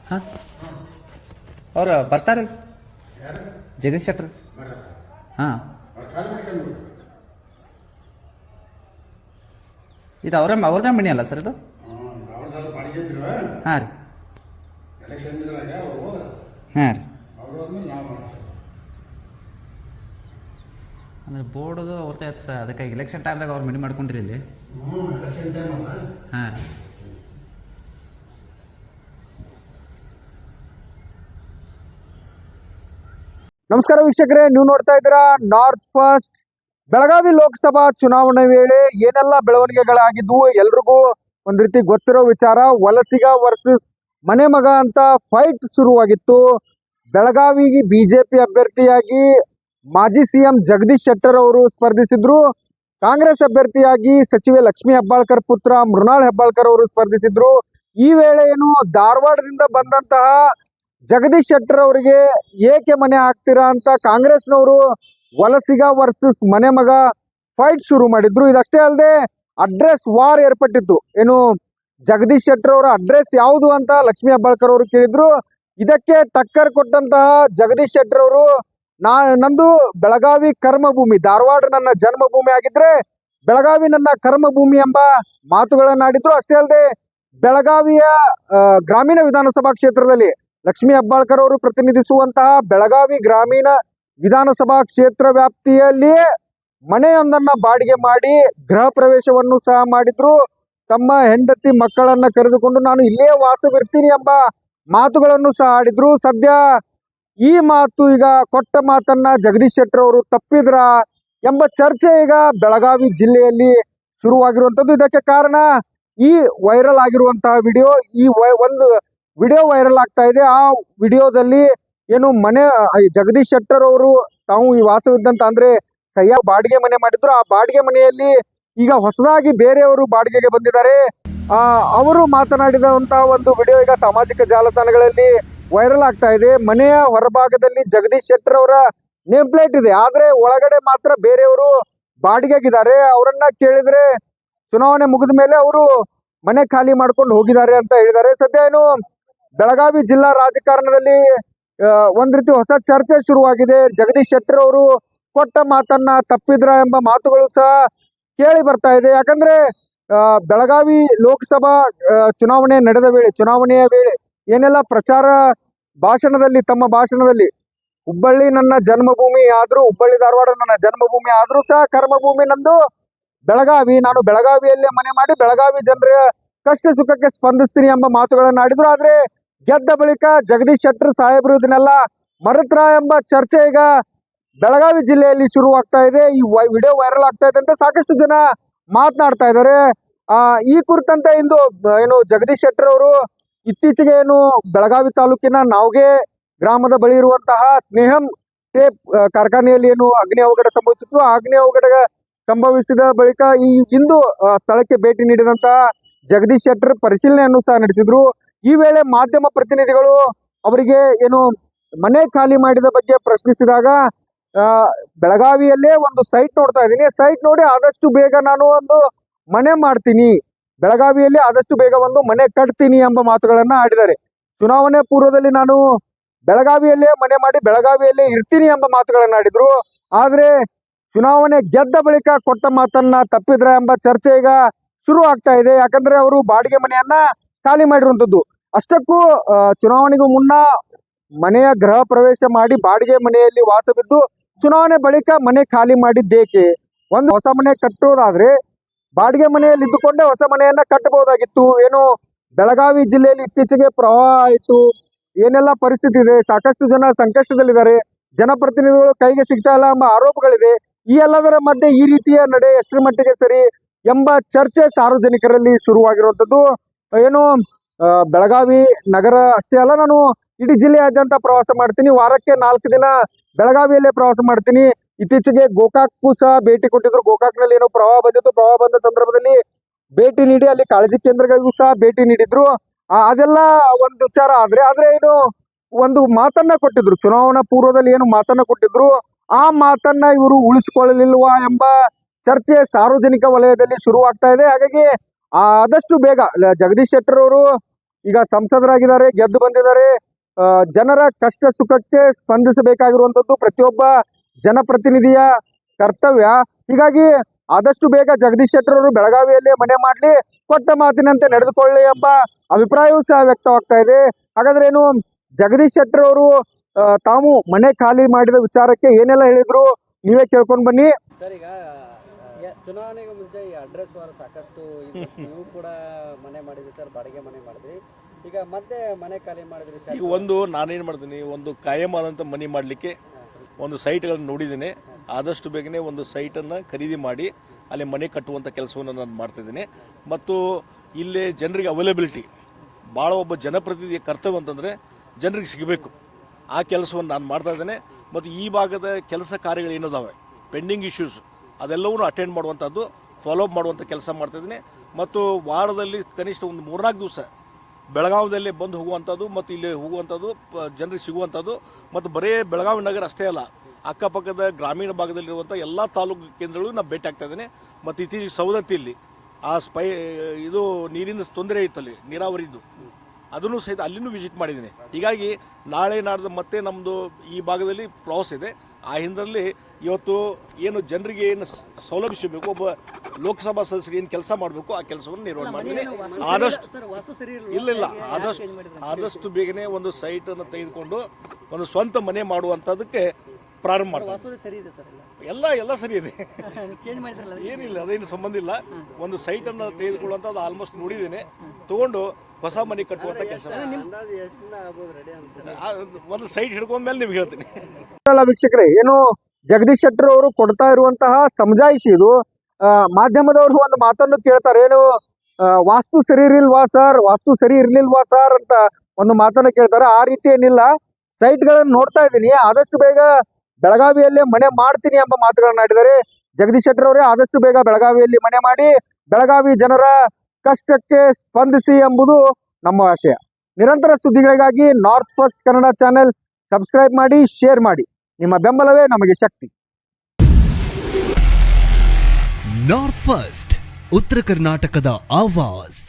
ಹಾಂ ಅವ್ರು ಬರ್ತಾರೆ ಜಗದೀಶ್ ಶೆಟ್ರ್. ಹಾಂ ಇದು ಅವ್ರದ್ದೇ ಮನೆ ಅಲ್ಲ ಸರ್ ಇದು? ಹಾಂ ರೀ ಹಾಂ ರೀ. ಅಂದರೆ ಬೋರ್ಡದು ಅವ್ರದ್ದೇ ಆಯ್ತು ಸರ್, ಅದಕ್ಕೆ ಎಲೆಕ್ಷನ್ ಟೈಮ್ದಾಗ ಅವ್ರು ಮನೆ ಮಾಡ್ಕೊಂಡ್ರಿ ಇಲ್ಲಿ. ಹಾಂ ರೀ. ನಮಸ್ಕಾರ ವೀಕ್ಷಕರೇ, ನೀವು ನೋಡ್ತಾ ಇದ್ದೀರಾ ನಾರ್ತ್ ಫಸ್ಟ್. ಬೆಳಗಾವಿ ಲೋಕಸಭಾ ಚುನಾವಣೆ ವೇಳೆ ಏನೆಲ್ಲ ಬೆಳವಣಿಗೆಗಳಾಗಿದ್ವು ಎಲ್ರಿಗೂ ಒಂದ್ ರೀತಿ ಗೊತ್ತಿರೋ ವಿಚಾರ. ವಲಸಿಗ ವರ್ಸಸ್ ಮನೆ ಮಗ ಅಂತ ಫೈಟ್ ಶುರುವಾಗಿತ್ತು. ಬೆಳಗಾವಿಗೆ ಬಿಜೆಪಿ ಅಭ್ಯರ್ಥಿಯಾಗಿ ಮಾಜಿ ಸಿಎಂ ಜಗದೀಶ್ ಶೆಟ್ಟರ್ ಅವರು ಸ್ಪರ್ಧಿಸಿದ್ರು. ಕಾಂಗ್ರೆಸ್ ಅಭ್ಯರ್ಥಿಯಾಗಿ ಸಚಿವೆ ಲಕ್ಷ್ಮೀ ಹೆಬ್ಬಾಳ್ಕರ್ ಪುತ್ರ ಮೃಣಾಲ್ ಹೆಬ್ಬಾಳ್ಕರ್ ಅವರು ಸ್ಪರ್ಧಿಸಿದ್ರು. ಈ ವೇಳೆ ಏನು ಧಾರವಾಡದಿಂದ ಬಂದಂತಹ ಜಗದೀಶ್ ಶೆಟ್ಟರ್ ಅವರಿಗೆ ಏಕೆ ಮನೆ ಹಾಕ್ತೀರಾ ಅಂತ ಕಾಂಗ್ರೆಸ್ನವರು ವಲಸಿಗ ವರ್ಸಸ್ ಮನೆ ಮಗ ಫೈಟ್ ಶುರು ಮಾಡಿದ್ರು. ಇದಷ್ಟೇ ಅಲ್ಲದೆ ಅಡ್ರೆಸ್ ವಾರ್ ಏರ್ಪಟ್ಟಿತ್ತು. ಏನು ಜಗದೀಶ್ ಶೆಟ್ಟರ್ ಅವರ ಅಡ್ರೆಸ್ ಯಾವುದು ಅಂತ ಲಕ್ಷ್ಮೀ ಹೆಬ್ಬಾಳ್ಕರ್ ಅವರು ಕೇಳಿದ್ರು. ಇದಕ್ಕೆ ಟಕ್ಕರ್ ಕೊಟ್ಟಂತಹ ಜಗದೀಶ್ ಶೆಟ್ಟರ್ ಅವರು, ನಂದು ಬೆಳಗಾವಿ ಕರ್ಮಭೂಮಿ, ಧಾರವಾಡ ನನ್ನ ಜನ್ಮಭೂಮಿ ಆಗಿದ್ರೆ ಬೆಳಗಾವಿ ನನ್ನ ಕರ್ಮಭೂಮಿ ಎಂಬ ಮಾತುಗಳನ್ನಾಡಿದ್ರು. ಅಷ್ಟೇ ಅಲ್ಲದೆ ಬೆಳಗಾವಿಯ ಗ್ರಾಮೀಣ ವಿಧಾನಸಭಾ ಕ್ಷೇತ್ರದಲ್ಲಿ ಲಕ್ಷ್ಮೀ ಹೆಬ್ಬಾಳ್ಕರ್ ಅವರು ಪ್ರತಿನಿಧಿಸುವಂತಹ ಬೆಳಗಾವಿ ಗ್ರಾಮೀಣ ವಿಧಾನಸಭಾ ಕ್ಷೇತ್ರ ವ್ಯಾಪ್ತಿಯಲ್ಲಿಯೇ ಮನೆಯೊಂದನ್ನ ಬಾಡಿಗೆ ಮಾಡಿ ಗೃಹ ಪ್ರವೇಶವನ್ನು ಸಹ ಮಾಡಿದ್ರು. ತಮ್ಮ ಹೆಂಡತಿ ಮಕ್ಕಳನ್ನ ಕರೆದುಕೊಂಡು ನಾನು ಇಲ್ಲೇ ವಾಸವಿರ್ತೀನಿ ಎಂಬ ಮಾತುಗಳನ್ನು ಸಹ ಆಡಿದ್ರು. ಸದ್ಯ ಈ ಮಾತು, ಈಗ ಕೊಟ್ಟ ಮಾತನ್ನ ಜಗದೀಶ್ ಶೆಟ್ಟರ್ ಅವರು ತಪ್ಪಿದ್ರ ಎಂಬ ಚರ್ಚೆ ಈಗ ಬೆಳಗಾವಿ ಜಿಲ್ಲೆಯಲ್ಲಿ ಶುರುವಾಗಿರುವಂತದ್ದು. ಇದಕ್ಕೆ ಕಾರಣ ಈ ವೈರಲ್ ಆಗಿರುವಂತಹ ವಿಡಿಯೋ. ಒಂದು ವಿಡಿಯೋ ವೈರಲ್ ಆಗ್ತಾ ಇದೆ. ಆ ವಿಡಿಯೋದಲ್ಲಿ ಏನು ಜಗದೀಶ್ ಶೆಟ್ಟರ್ ಅವರು ತಾವು ಈ ವಾಸವಿದ್ದಂತ ಅಂದ್ರೆ ಸಹ್ಯ ಬಾಡಿಗೆ ಮನೆ ಮಾಡಿದ್ರು. ಆ ಬಾಡಿಗೆ ಮನೆಯಲ್ಲಿ ಈಗ ಹೊಸದಾಗಿ ಬೇರೆಯವರು ಬಾಡಿಗೆಗೆ ಬಂದಿದ್ದಾರೆ. ಅವರು ಮಾತನಾಡಿದಂತಹ ಒಂದು ವಿಡಿಯೋ ಈಗ ಸಾಮಾಜಿಕ ಜಾಲತಾಣಗಳಲ್ಲಿ ವೈರಲ್ ಆಗ್ತಾ ಇದೆ. ಮನೆಯ ಹೊರಭಾಗದಲ್ಲಿ ಜಗದೀಶ್ ಶೆಟ್ಟರ್ ಅವರ ನೇಮ್ ಪ್ಲೇಟ್ ಇದೆ, ಆದ್ರೆ ಒಳಗಡೆ ಮಾತ್ರ ಬೇರೆಯವರು ಬಾಡಿಗೆಗಿದ್ದಾರೆ. ಅವರನ್ನ ಕೇಳಿದ್ರೆ ಚುನಾವಣೆ ಮುಗಿದ ಮೇಲೆ ಅವರು ಮನೆ ಖಾಲಿ ಮಾಡ್ಕೊಂಡು ಹೋಗಿದ್ದಾರೆ ಅಂತ ಹೇಳಿದ್ದಾರೆ. ಸದ್ಯ ಏನು ಬೆಳಗಾವಿ ಜಿಲ್ಲಾ ರಾಜಕಾರಣದಲ್ಲಿ ಒಂದ್ ರೀತಿ ಹೊಸ ಚರ್ಚೆ ಶುರುವಾಗಿದೆ. ಜಗದೀಶ್ ಶೆಟ್ಟರ್ ಅವರು ಕೊಟ್ಟ ಮಾತನ್ನ ತಪ್ಪಿದ್ರ ಎಂಬ ಮಾತುಗಳು ಸಹ ಕೇಳಿ ಬರ್ತಾ ಇದೆ. ಯಾಕಂದ್ರೆ ಬೆಳಗಾವಿ ಲೋಕಸಭಾ ಚುನಾವಣೆಯ ವೇಳೆ ಏನೆಲ್ಲ ಪ್ರಚಾರ ತಮ್ಮ ಭಾಷಣದಲ್ಲಿ ಹುಬ್ಬಳ್ಳಿ ನನ್ನ ಜನ್ಮಭೂಮಿ ಆದ್ರೂ, ಹುಬ್ಬಳ್ಳಿ ಧಾರವಾಡ ನನ್ನ ಜನ್ಮಭೂಮಿ ಆದ್ರೂ ಸಹ ಕರ್ಮಭೂಮಿ ನಂದು ಬೆಳಗಾವಿ, ನಾನು ಬೆಳಗಾವಿಯಲ್ಲೇ ಮನೆ ಮಾಡಿ ಬೆಳಗಾವಿ ಜನರ ಕಷ್ಟ ಸುಖಕ್ಕೆ ಸ್ಪಂದಿಸ್ತೀನಿ ಎಂಬ ಮಾತುಗಳನ್ನು ಆಡಿದ್ರು. ಆದ್ರೆ ಗೆದ್ದ ಬಳಿಕ ಜಗದೀಶ್ ಶೆಟ್ಟರ್ ಸಾಹೇಬರು ಇದನ್ನೆಲ್ಲ ಮರೆತ್ರ ಎಂಬ ಚರ್ಚೆ ಈಗ ಬೆಳಗಾವಿ ಜಿಲ್ಲೆಯಲ್ಲಿ ಶುರುವಾಗ್ತಾ ಇದೆ. ಈ ವಿಡಿಯೋ ವೈರಲ್ ಆಗ್ತಾ ಇದೆ ಅಂತ ಸಾಕಷ್ಟು ಜನ ಮಾತನಾಡ್ತಾ ಇದ್ದಾರೆ. ಈ ಕುರಿತಂತೆ ಇಂದು ಏನು ಜಗದೀಶ್ ಶೆಟ್ಟರ್ ಅವರು ಇತ್ತೀಚೆಗೆ ಏನು ಬೆಳಗಾವಿ ತಾಲೂಕಿನ ನಾವ್ಗೆ ಗ್ರಾಮದ ಬಳಿ ಇರುವಂತಹ ಸ್ನೇಹಂ ಟೇಪ್ ಕಾರ್ಖಾನೆಯಲ್ಲಿ ಏನು ಅಗ್ನಿ ಅವಘಡ ಸಂಭವಿಸಿತ್ತು. ಆ ಅಗ್ನಿ ಅವಘಡ ಸಂಭವಿಸಿದ ಬಳಿಕ ಇಂದು ಸ್ಥಳಕ್ಕೆ ಭೇಟಿ ನೀಡಿದಂತಹ ಜಗದೀಶ್ ಶೆಟ್ಟರ್ ಪರಿಶೀಲನೆಯನ್ನು ಸಹ ನಡೆಸಿದ್ರು. ಈ ವೇಳೆ ಮಾಧ್ಯಮ ಪ್ರತಿನಿಧಿಗಳು ಅವರಿಗೆ ಏನು ಮನೆ ಖಾಲಿ ಮಾಡಿದ ಬಗ್ಗೆ ಪ್ರಶ್ನಿಸಿದಾಗ, ಬೆಳಗಾವಿಯಲ್ಲೇ ಒಂದು ಸೈಟ್ ನೋಡ್ತಾ ಇದ್ದೀನಿ, ಸೈಟ್ ನೋಡಿ ಆದಷ್ಟು ಬೇಗ ನಾನು ಒಂದು ಮನೆ ಮಾಡ್ತೀನಿ, ಬೆಳಗಾವಿಯಲ್ಲಿ ಆದಷ್ಟು ಬೇಗ ಒಂದು ಮನೆ ಕಟ್ತೀನಿ ಎಂಬ ಮಾತುಗಳನ್ನ ಆಡಿದ್ದಾರೆ. ಚುನಾವಣೆ ಪೂರ್ವದಲ್ಲಿ ನಾನು ಬೆಳಗಾವಿಯಲ್ಲೇ ಮನೆ ಮಾಡಿ ಬೆಳಗಾವಿಯಲ್ಲೇ ಇರ್ತೀನಿ ಎಂಬ ಮಾತುಗಳನ್ನ ಆಡಿದ್ರು. ಆದ್ರೆ ಚುನಾವಣೆ ಗೆದ್ದ ಬಳಿಕ ಕೊಟ್ಟ ಮಾತನ್ನ ತಪ್ಪಿದ್ರ ಎಂಬ ಚರ್ಚೆ ಈಗ ಶುರು ಆಗ್ತಾ ಇದೆ. ಯಾಕಂದ್ರೆ ಅವರು ಬಾಡಿಗೆ ಮನೆಯನ್ನ ಖಾಲಿ ಮಾಡಿರುವಂತದ್ದು. ಅಷ್ಟಕ್ಕೂ ಚುನಾವಣೆಗೂ ಮುನ್ನ ಮನೆಯ ಗೃಹ ಪ್ರವೇಶ ಮಾಡಿ ಬಾಡಿಗೆ ಮನೆಯಲ್ಲಿ ವಾಸವಿದ್ದು ಚುನಾವಣೆ ಬಳಿಕ ಮನೆ ಖಾಲಿ ಮಾಡಿದ್ದೇಕೆ? ಒಂದು ಹೊಸ ಮನೆ ಕಟ್ಟೋದಾದ್ರೆ ಬಾಡಿಗೆ ಮನೆಯಲ್ಲಿ ಇದ್ದುಕೊಂಡೇ ಹೊಸ ಮನೆಯನ್ನ ಕಟ್ಟಬಹುದಾಗಿತ್ತು. ಏನು ಬೆಳಗಾವಿ ಜಿಲ್ಲೆಯಲ್ಲಿ ಇತ್ತೀಚೆಗೆ ಪ್ರವಾಹ ಆಯಿತು, ಏನೆಲ್ಲ ಪರಿಸ್ಥಿತಿ ಇದೆ, ಸಾಕಷ್ಟು ಜನ ಸಂಕಷ್ಟದಲ್ಲಿದ್ದಾರೆ, ಜನಪ್ರತಿನಿಧಿಗಳು ಕೈಗೆ ಸಿಗ್ತಾ ಇಲ್ಲ ಎಂಬ ಆರೋಪಗಳಿದೆ. ಈ ಎಲ್ಲದರ ಮಧ್ಯೆ ಈ ರೀತಿಯ ನಡೆ ಎಷ್ಟರ ಮಟ್ಟಿಗೆ ಸರಿ ಎಂಬ ಚರ್ಚೆ ಸಾರ್ವಜನಿಕರಲ್ಲಿ ಶುರುವಾಗಿರುವಂತದ್ದು. ಏನು ಬೆಳಗಾವಿ ನಗರ ಅಷ್ಟೇ ಅಲ್ಲ, ನಾನು ಇಡೀ ಜಿಲ್ಲೆಯಾದ್ಯಂತ ಪ್ರವಾಸ ಮಾಡ್ತೀನಿ, ವಾರಕ್ಕೆ 4 ದಿನ ಬೆಳಗಾವಿಯಲ್ಲೇ ಪ್ರವಾಸ ಮಾಡ್ತೀನಿ. ಇತ್ತೀಚೆಗೆ ಗೋಕಾಕ್ಗೂ ಸಹ ಭೇಟಿ ಕೊಟ್ಟಿದ್ರು. ಗೋಕಾಕ್ನಲ್ಲಿ ಏನೋ ಪ್ರವಾಹ ಬಂದಿತ್ತು, ಪ್ರವಾಹ ಬಂದ ಸಂದರ್ಭದಲ್ಲಿ ಭೇಟಿ ನೀಡಿ ಅಲ್ಲಿ ಕಾಳಜಿ ಕೇಂದ್ರಗಳಿಗೂ ಸಹ ಭೇಟಿ ನೀಡಿದ್ರು. ಅದೆಲ್ಲ ಒಂದು ವಿಚಾರ. ಆದ್ರೆ ಇದು ಒಂದು ಮಾತನ್ನ ಕೊಟ್ಟಿದ್ರು, ಚುನಾವಣಾ ಪೂರ್ವದಲ್ಲಿ ಏನು ಮಾತನ್ನ ಕೊಟ್ಟಿದ್ರು, ಆ ಮಾತನ್ನ ಇವರು ಉಳಿಸಿಕೊಳ್ಳಲಿಲ್ವಾ ಎಂಬ ಚರ್ಚೆ ಸಾರ್ವಜನಿಕ ವಲಯದಲ್ಲಿ ಶುರುವಾಗ್ತಾ ಇದೆ. ಹಾಗಾಗಿ ಆದಷ್ಟು ಬೇಗ ಜಗದೀಶ್ ಶೆಟ್ಟರ್ ಅವರು ಈಗ ಸಂಸದರಾಗಿದ್ದಾರೆ, ಗೆದ್ದು ಬಂದಿದ್ದಾರೆ. ಜನರ ಕಷ್ಟ ಸುಖಕ್ಕೆ ಸ್ಪಂದಿಸಬೇಕಾಗಿರುವಂಥದ್ದು ಪ್ರತಿಯೊಬ್ಬ ಜನಪ್ರತಿನಿಧಿಯ ಕರ್ತವ್ಯ. ಹೀಗಾಗಿ ಆದಷ್ಟು ಬೇಗ ಜಗದೀಶ್ ಶೆಟ್ಟರ್ ಅವರು ಬೆಳಗಾವಿಯಲ್ಲೇ ಮನೆ ಮಾಡಲಿ, ಕೊಟ್ಟ ಮಾತಿನಂತೆ ನಡೆದುಕೊಳ್ಳಿ ಎಂಬ ಅಭಿಪ್ರಾಯವೂ ಸಹ ವ್ಯಕ್ತವಾಗ್ತಾ ಇದೆ. ಹಾಗಾದ್ರೆ ಏನು ಜಗದೀಶ್ ಶೆಟ್ಟರ್ ಅವರು ತಾವು ಮನೆ ಖಾಲಿ ಮಾಡಿದ ವಿಚಾರಕ್ಕೆ ಏನೆಲ್ಲ ಹೇಳಿದ್ರು ನೀವೇ ಕೇಳ್ಕೊಂಡು ಬನ್ನಿ. ಸರ್, ಈಗ ಚುನಾವಣೆಗೆ ಮುಂಚೆ ಈ ಅಡ್ರೆಸ್ ವಾರ ಸಾಕಷ್ಟು ನೀವು ಕೂಡ ಮನೆ ಮಾಡಿದ್ರಿ ಸರ್, ಬಾಡಿಗೆ ಮನೆ ಮಾಡಿದ್ರಿ. ಈಗ ಮತ್ತೆ ಮನೆ ಖಾಲಿ ಮಾಡಿದ್ರಿ ಸರ್. ಈಗ ಒಂದು ನಾನೇನು ಮಾಡ್ತೀನಿ, ಒಂದು ಕಾಯಂ ಆದಂಥ ಮನೆ ಮಾಡಲಿಕ್ಕೆ ಒಂದು ಸೈಟ್ಗಳನ್ನು ನೋಡಿದ್ದೀನಿ. ಆದಷ್ಟು ಬೇಗನೆ ಒಂದು ಸೈಟನ್ನು ಖರೀದಿ ಮಾಡಿ ಅಲ್ಲಿ ಮನೆ ಕಟ್ಟುವಂಥ ಕೆಲಸವನ್ನು ನಾನು ಮಾಡ್ತಿದ್ದೀನಿ. ಮತ್ತು ಇಲ್ಲಿ ಜನರಿಗೆ ಅವೈಲಬಿಲಿಟಿ ಭಾಳ ಒಬ್ಬ ಜನಪ್ರತಿನಿಧಿಯ ಕರ್ತವ್ಯ ಅಂತಂದರೆ ಜನರಿಗೆ ಸಿಗಬೇಕು. ಆ ಕೆಲಸವನ್ನು ನಾನು ಮಾಡ್ತಾಯಿದ್ದೇನೆ. ಮತ್ತು ಈ ಭಾಗದ ಕೆಲಸ ಕಾರ್ಯಗಳು ಏನಿದಾವೆ, ಪೆಂಡಿಂಗ್ ಇಶ್ಯೂಸ್ ಅದೆಲ್ಲವೂ ಅಟೆಂಡ್ ಮಾಡುವಂಥದ್ದು, ಫಾಲೋಅಪ್ ಮಾಡುವಂಥ ಕೆಲಸ ಮಾಡ್ತಾಯಿದ್ದೀನಿ. ಮತ್ತು ವಾರದಲ್ಲಿ ಕನಿಷ್ಠ ಒಂದು 3-4 ದಿವಸ ಬೆಳಗಾವಿಯಲ್ಲಿ ಬಂದು ಹೋಗುವಂಥದ್ದು ಮತ್ತು ಇಲ್ಲಿ ಹೋಗುವಂಥದ್ದು, ಜನರಿಗೆ ಸಿಗುವಂಥದ್ದು. ಮತ್ತು ಬರೀ ಬೆಳಗಾವಿ ನಗರ ಅಷ್ಟೇ ಅಲ್ಲ, ಅಕ್ಕಪಕ್ಕದ ಗ್ರಾಮೀಣ ಭಾಗದಲ್ಲಿರುವಂಥ ಎಲ್ಲ ತಾಲೂಕು ಕೇಂದ್ರಗಳು ನಾನು ಭೇಟಿ ಆಗ್ತಾ ಇದ್ದೀನಿ. ಮತ್ತು ಇತ್ತೀಚೆಗೆ ಸವದತ್ತಿಯಲ್ಲಿ ಆ ಇದು ನೀರಿನ ತೊಂದರೆ ಇತ್ತಲ್ಲಿ, ನೀರಾವರಿದ್ದು, ಅದನ್ನು ಸಹಿತ ಅಲ್ಲಿನೂ ವಿಸಿಟ್ ಮಾಡಿದ್ದೀನಿ. ಹೀಗಾಗಿ ನಾಳೆ ನಾಡ್ದು ಮತ್ತೆ ನಮ್ಮದು ಈ ಭಾಗದಲ್ಲಿ ಪ್ರವಾಸ ಇದೆ. ಆ ಹಿಂದರಲ್ಲಿ ಇವತ್ತು ಏನು ಜನರಿಗೆ ಏನು ಸೌಲಭ್ಯ ಸಿಗಬೇಕು, ಒಬ್ಬ ಲೋಕಸಭಾ ಸದಸ್ಯರಿಗೆ ಏನು ಕೆಲಸ ಮಾಡಬೇಕು ಆ ಕೆಲಸವನ್ನು ನಿರ್ವಹಣೆ ಮಾಡ್ತೀನಿ. ಆದಷ್ಟು ಇಲ್ಲ ಆದಷ್ಟು ಬೇಗನೆ ಒಂದು ಸೈಟನ್ನು ತೆಗೆದುಕೊಂಡು ಒಂದು ಸ್ವಂತ ಮನೆ ಮಾಡುವಂಥದ್ದಕ್ಕೆ ಪ್ರಾರಂಭ ಮಾಡ್ತೀನಿ. ಎಲ್ಲ ಸರಿ ಇದೆ, ಏನಿಲ್ಲ, ಅದೇನು ಸಂಬಂಧ ಇಲ್ಲ. ಒಂದು ಸೈಟನ್ನು ತೆಗೆದುಕೊಳ್ಳುವಂಥದ್ದು ಆಲ್ಮೋಸ್ಟ್ ನೋಡಿದ್ದೇನೆ. ತಗೊಂಡು ಹೊಸ ಮನೆ ಕಟ್ಟುವಂಥ ಕೆಲಸ ಒಂದು ಸೈಟ್ ಹಿಡ್ಕೊಂಡ್ಮೇಲೆ ನಿಮ್ಗೆ ಹೇಳ್ತೀನಿ. ವೀಕ್ಷಕರೇ, ಏನು ಜಗದೀಶ್ ಶೆಟ್ಟರ್ ಅವರು ಕೊಡ್ತಾ ಇರುವಂತಹ ಸಮಜಾಯಿಷಿ ಇದು. ಮಾಧ್ಯಮದವರು ಒಂದು ಮಾತನ್ನು ಕೇಳ್ತಾರೆ, ಏನು ವಾಸ್ತು ಸರಿ ಇರ್ಲಿಲ್ವಾ ಸರ್, ವಾಸ್ತು ಸರಿ ಇರ್ಲಿಲ್ವಾ ಸರ್ ಅಂತ ಒಂದು ಮಾತನ್ನು ಕೇಳ್ತಾರೆ. ಆ ರೀತಿ ಏನಿಲ್ಲ, ಸೈಟ್ಗಳನ್ನು ನೋಡ್ತಾ ಇದ್ದೀನಿ, ಆದಷ್ಟು ಬೇಗ ಬೆಳಗಾವಿಯಲ್ಲೇ ಮನೆ ಮಾಡ್ತೀನಿ ಎಂಬ ಮಾತುಗಳನ್ನ ಆಡಿದ್ದಾರೆ ಜಗದೀಶ್ ಶೆಟ್ಟರ್ ಅವರೇ. ಆದಷ್ಟು ಬೇಗ ಬೆಳಗಾವಿಯಲ್ಲಿ ಮನೆ ಮಾಡಿ ಬೆಳಗಾವಿ ಜನರ ಕಷ್ಟಕ್ಕೆ ಸ್ಪಂದಿಸಿ ಎಂಬುದು ನಮ್ಮ ಆಶಯ. ನಿರಂತರ ಸುದ್ದಿಗಳಿಗಾಗಿ north first Kannada channel subscribe ಮಾಡಿ, ಶೇರ್ ಮಾಡಿ. ನಿಮ್ಮ ಬೆಂಬಲವೇ ನಮಗೆ ಶಕ್ತಿ. ನಾರ್ತ್ ಫಸ್ಟ್, ಉತ್ತರ ಕರ್ನಾಟಕದ ಆವಾಜ್.